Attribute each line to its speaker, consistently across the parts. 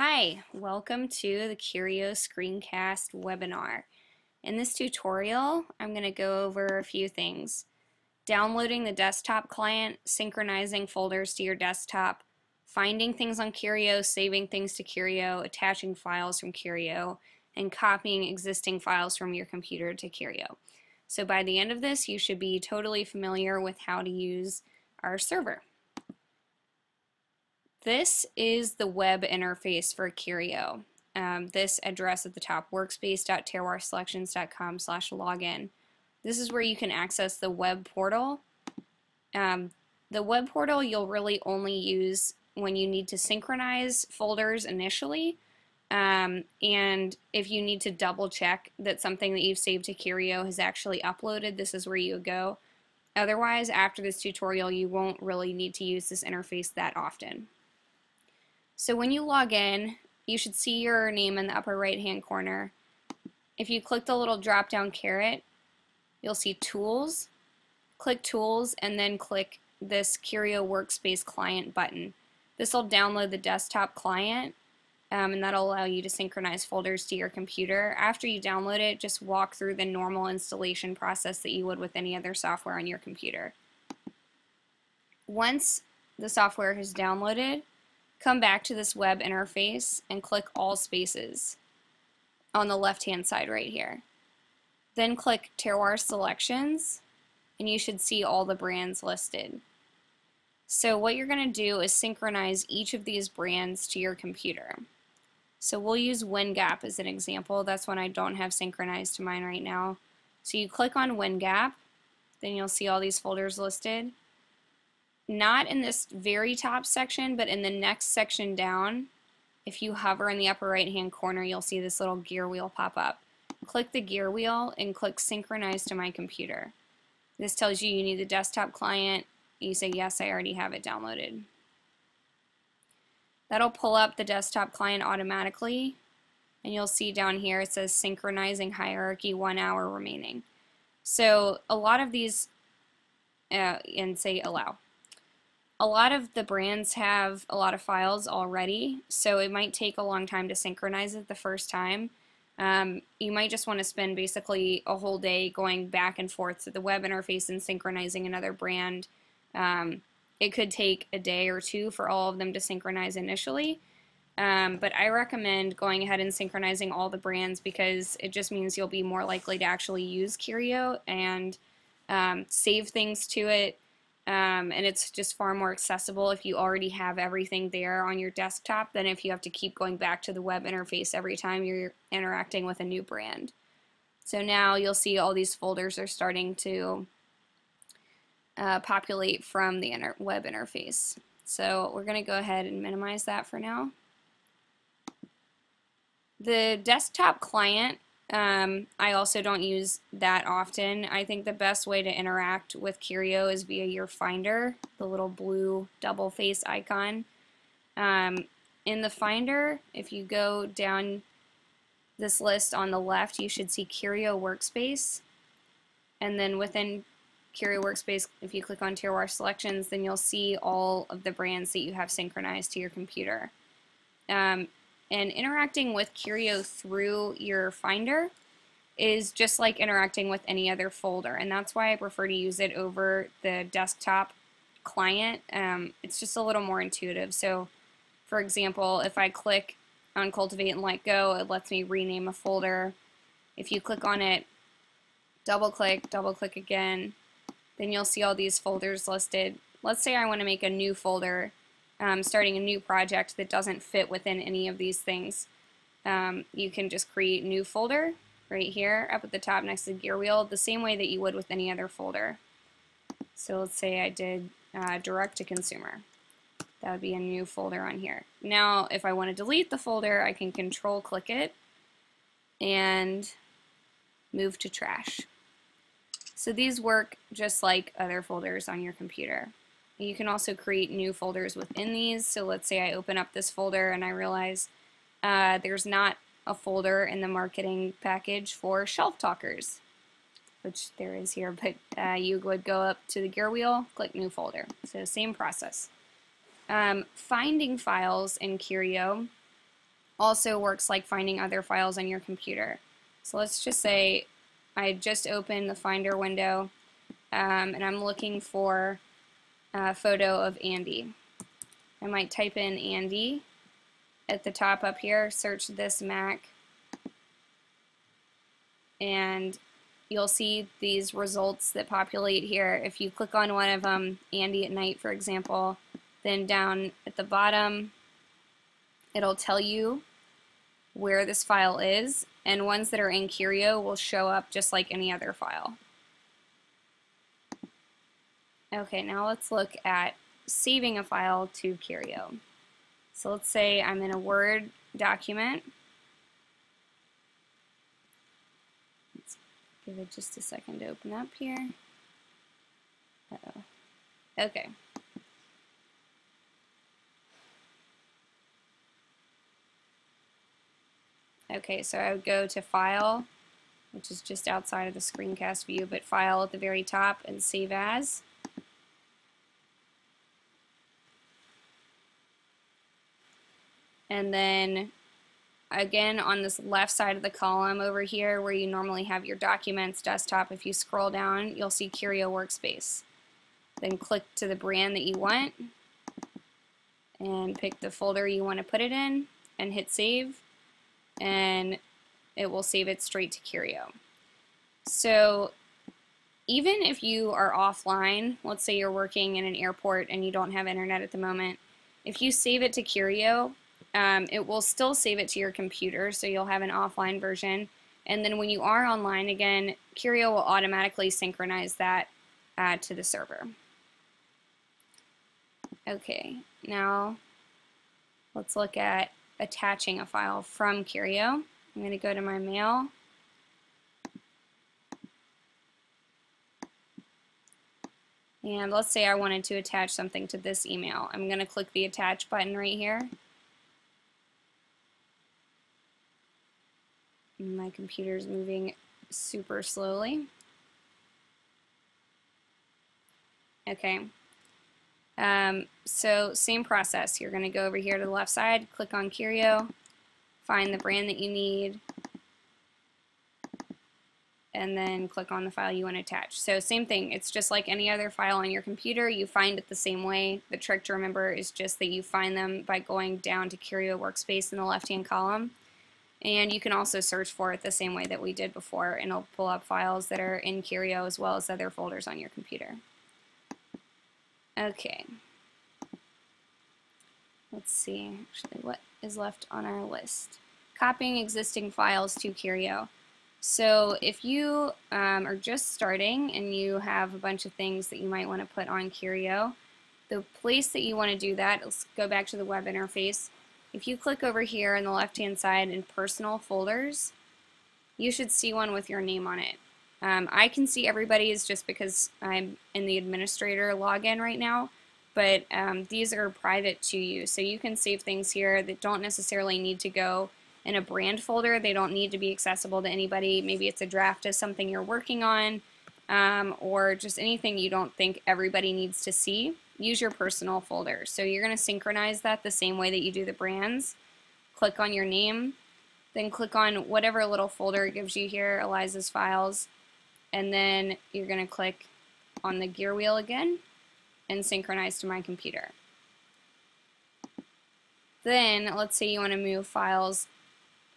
Speaker 1: Hi, welcome to the Kerio screencast webinar. In this tutorial, I'm going to go over a few things. Downloading the desktop client, synchronizing folders to your desktop, finding things on Kerio, saving things to Kerio, attaching files from Kerio, and copying existing files from your computer to Kerio. So by the end of this, you should be totally familiar with how to use our server. This is the web interface for Kerio. This address at the top, workspace.terroirselections.com/login. This is where you can access the web portal. The web portal you'll really only use when you need to synchronize folders initially, and if you need to double check that something that you've saved to Kerio has actually uploaded, this is where you would go. Otherwise, after this tutorial, you won't really need to use this interface that often. So when you log in, you should see your name in the upper right hand corner. If you click the little drop down caret, you'll see Tools. Click Tools and then click this Kerio Workspace Client button. This will download the desktop client and that'll allow you to synchronize folders to your computer. After you download it, just walk through the normal installation process that you would with any other software on your computer. Once the software has downloaded, come back to this web interface and click All Spaces on the left-hand side right here. Then click Terroir Selections, and you should see all the brands listed. So what you're going to do is synchronize each of these brands to your computer. So we'll use WinGap as an example. That's one I don't have synchronized to mine right now. So you click on WinGap, then you'll see all these folders listed. Not in this very top section, but in the next section down, if you hover in the upper right hand corner, you'll see this little gear wheel pop up. Click the gear wheel and click Synchronize to my computer. This tells you need the desktop client. You say, yes, I already have it downloaded. That'll pull up the desktop client automatically, and you'll see down here it says Synchronizing Hierarchy, 1 hour remaining. So a lot of these, and say Allow. A lot of the brands have a lot of files already, so it might take a long time to synchronize it the first time. You might just want to spend basically a whole day going back and forth to the web interface and synchronizing another brand. It could take a day or two for all of them to synchronize initially, but I recommend going ahead and synchronizing all the brands because it just means you'll be more likely to actually use Kerio and save things to it. And it's just far more accessible if you already have everything there on your desktop than if you have to keep going back to the web interface every time you're interacting with a new brand. So now you'll see all these folders are starting to populate from the web interface. So we're going to go ahead and minimize that for now. The desktop client, I also don't use that often. I think the best way to interact with Kerio is via your Finder, the little blue double face icon. In the Finder, if you go down this list on the left, you should see Kerio Workspace. And then within Kerio Workspace, if you click on Terroir Selections, then you'll see all of the brands that you have synchronized to your computer. And interacting with Kerio through your Finder is just like interacting with any other folder, and that's why I prefer to use it over the desktop client. It's just a little more intuitive. So for example, if I click on Cultivate and Let Go, it lets me rename a folder. If you click on it, double click again, then you'll see all these folders listed. Let's say I want to make a new folder, starting a new project that doesn't fit within any of these things. You can just create new folder right here up at the top next to the gear wheel, the same way that you would with any other folder. So let's say I did direct to consumer. That would be a new folder on here. Now if I want to delete the folder, I can control click it and move to trash. So these work just like other folders on your computer. You can also create new folders within these. So let's say I open up this folder and I realize there's not a folder in the marketing package for shelf talkers, which there is here, but you would go up to the gear wheel, click new folder. So same process. Finding files in Kerio also works like finding other files on your computer. So let's just say I just opened the Finder window and I'm looking for a photo of Andy. I might type in Andy at the top up here, search this Mac, and you'll see these results that populate here. If you click on one of them, Andy at night, for example, then down at the bottom, it'll tell you where this file is, and ones that are in Kerio will show up just like any other file. Okay, now let's look at saving a file to Kerio. So let's say I'm in a Word document. Let's give it just a second to open up here. Uh-oh. Okay. Okay, so I would go to File, which is just outside of the screencast view, but File at the very top and Save As. And then again on this left side of the column over here where you normally have your documents, desktop, if you scroll down you'll see Kerio workspace. Then click to the brand that you want and pick the folder you want to put it in and hit save, and it will save it straight to Kerio. So even if you are offline, let's say you're working in an airport and you don't have internet at the moment, if you save it to Kerio, it will still save it to your computer, so you'll have an offline version, and then when you are online again, Kerio will automatically synchronize that to the server. Okay, now let's look at attaching a file from Kerio. I'm going to go to my mail. And let's say I wanted to attach something to this email. I'm going to click the attach button right here. My computer's moving super slowly. Okay. So same process. You're going to go over here to the left side, click on Kerio, find the brand that you need, and then click on the file you want to attach. So same thing. It's just like any other file on your computer. You find it the same way. The trick to remember is just that you find them by going down to Kerio workspace in the left-hand column. And you can also search for it the same way that we did before, and it'll pull up files that are in Kerio as well as other folders on your computer. Okay. Let's see actually what is left on our list. Copying existing files to Kerio. So if you are just starting and you have a bunch of things that you might want to put on Kerio, the place that you want to do that, let's go back to the web interface. If you click over here on the left-hand side in Personal Folders, you should see one with your name on it. I can see everybody's just because I'm in the administrator login right now, but these are private to you. So you can save things here that don't necessarily need to go in a brand folder. They don't need to be accessible to anybody. Maybe it's a draft of something you're working on, or just anything you don't think everybody needs to see. Use your personal folder. So you're going to synchronize that the same way that you do the brands. Click on your name, then click on whatever little folder it gives you here, Eliza's Files, and then you're going to click on the gear wheel again and synchronize to my computer. Then let's say you want to move files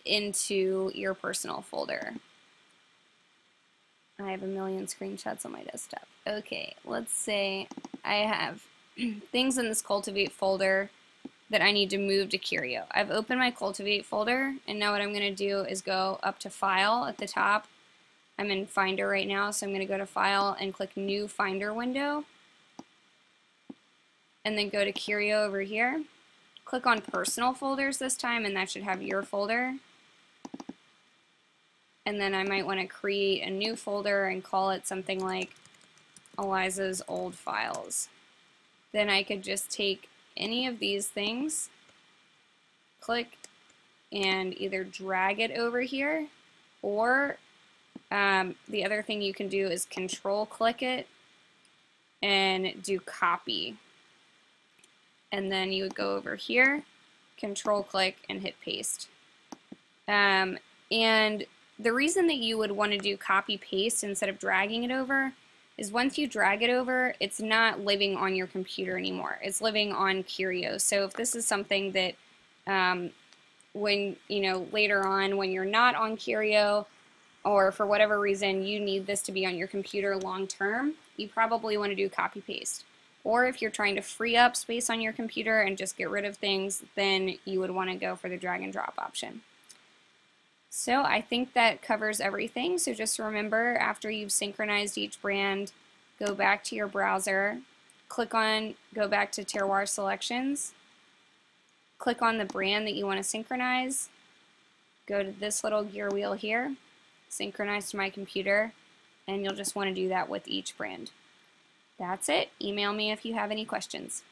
Speaker 1: into your personal folder. I have a million screenshots on my desktop. Okay, let's say I have things in this Cultivate folder that I need to move to Kerio. I've opened my Cultivate folder, and now what I'm going to do is go up to File at the top. I'm in Finder right now, so I'm going to go to File and click New Finder window, and then go to Kerio over here. Click on Personal Folders this time, and that should have your folder. And then I might want to create a new folder and call it something like Eliza's Old Files. Then I could just take any of these things, click, and either drag it over here, or the other thing you can do is control click it and do copy. And then you would go over here, control click, and hit paste. And the reason that you would want to do copy paste instead of dragging it over is once you drag it over, it's not living on your computer anymore. It's living on Kerio. So if this is something that when, later on when you're not on Kerio or for whatever reason you need this to be on your computer long term, you probably want to do copy paste. Or if you're trying to free up space on your computer and just get rid of things, then you would want to go for the drag and drop option. So I think that covers everything. So just remember, after you've synchronized each brand, go back to your browser, go back to Terroir Selections, click on the brand that you want to synchronize, go to this little gear wheel here, synchronize to my computer, and you'll just want to do that with each brand. That's it. Email me if you have any questions.